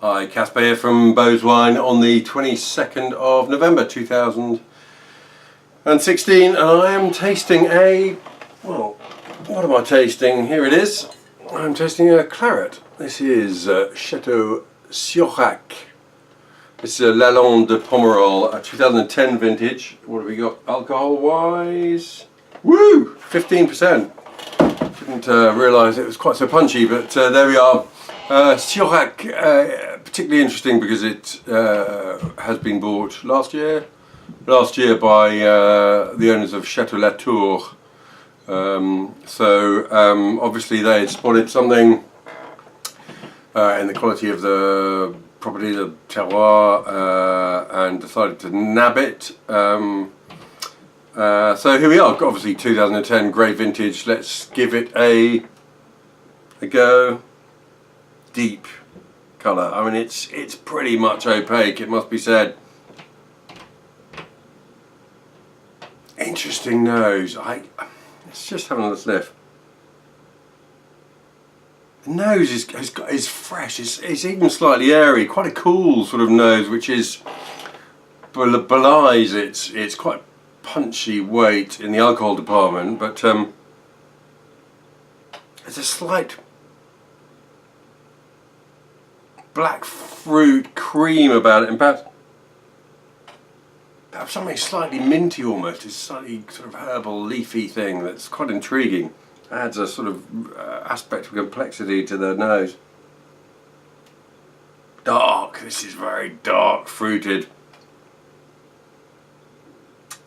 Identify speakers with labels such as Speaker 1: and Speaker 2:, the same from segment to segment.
Speaker 1: Hi, Caspar here from Bowes Wine on the 22nd of November 2016, and I am tasting well, what am I tasting? Here it is. I'm tasting a claret. This is Chateau Siaurac. This is a Lalande-de-Pomerol, a 2010 vintage. What have we got alcohol wise? Woo! 15%. Didn't realise it was quite so punchy, but there we are. Siaurac, particularly interesting because it has been bought last year by the owners of Château Latour. Obviously they had spotted something in the quality of the property, the terroir, and decided to nab it. So here we are, obviously 2010, great vintage. Let's give it a go. Deep colour. I mean, it's pretty much opaque, it must be said. Interesting nose. Let's just have another sniff. The nose is fresh. It's even slightly airy. Quite a cool sort of nose, which belies its quite punchy weight in the alcohol department. But there's a slight black fruit cream about it, and perhaps something slightly minty almost. It's a slightly sort of herbal, leafy thing that's quite intriguing. Adds a sort of aspect of complexity to the nose. Dark. This is very dark, fruited.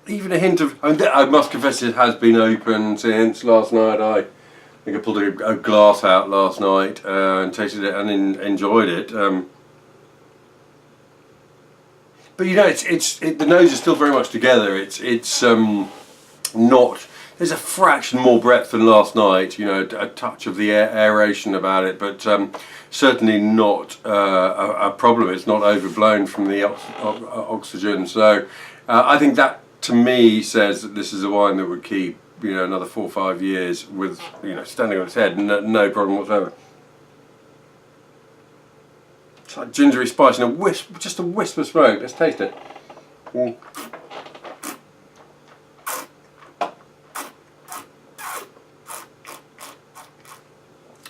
Speaker 1: Even a hint of. I must confess, it has been open since last night. I think I pulled a glass out last night and tasted it and enjoyed it. But you know, the nose is still very much together. It's not. There's a fraction more breadth than last night. You know, a touch of the aeration about it, but certainly not a problem. It's not overblown from the oxygen. So I think that to me says that this is a wine that would keep, you know, another 4 or 5 years with, you know, standing on its head, no problem whatsoever. It's like gingery spice and just a wisp of smoke. Let's taste it.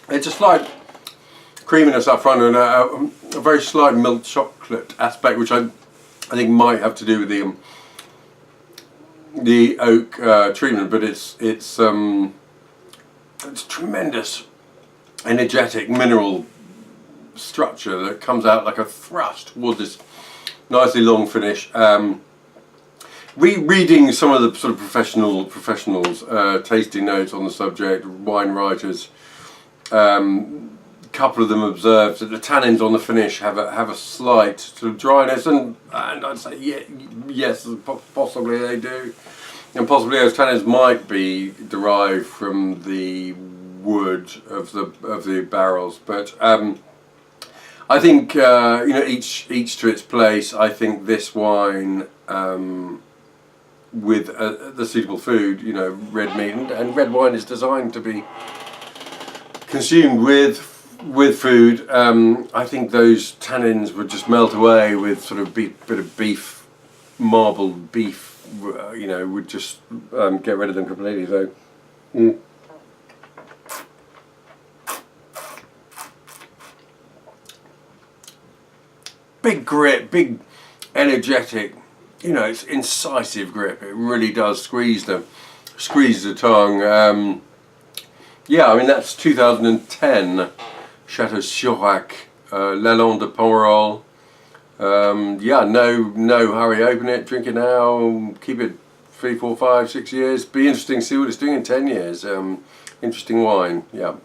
Speaker 1: It's a slight creaminess up front and a very slight milk chocolate aspect, which I think might have to do with the oak treatment, but it's tremendous energetic mineral structure that comes out like a thrust towards this nicely long finish. Reading some of the sort of professionals tasting notes on the subject, wine writers, a couple of them observed that the tannins on the finish have a slight sort of dryness, and I'd say yes, possibly they do, and possibly those tannins might be derived from the wood of the barrels. But I think you know, each to its place. I think this wine with the suitable food, you know, red meat, and red wine is designed to be consumed with food. I think those tannins would just melt away with sort of bit of beef, marbled beef. You know, would just get rid of them completely. So. Big grip, big energetic, you know, it's incisive grip. It really does squeeze the tongue. Yeah, I mean, that's 2010 Chateau Siaurac, Lalande-de-Pomerol. Yeah, no hurry, open it, drink it now, keep it 3, 4, 5, 6 years. Be interesting to see what it's doing in 10 years. Interesting wine, yeah.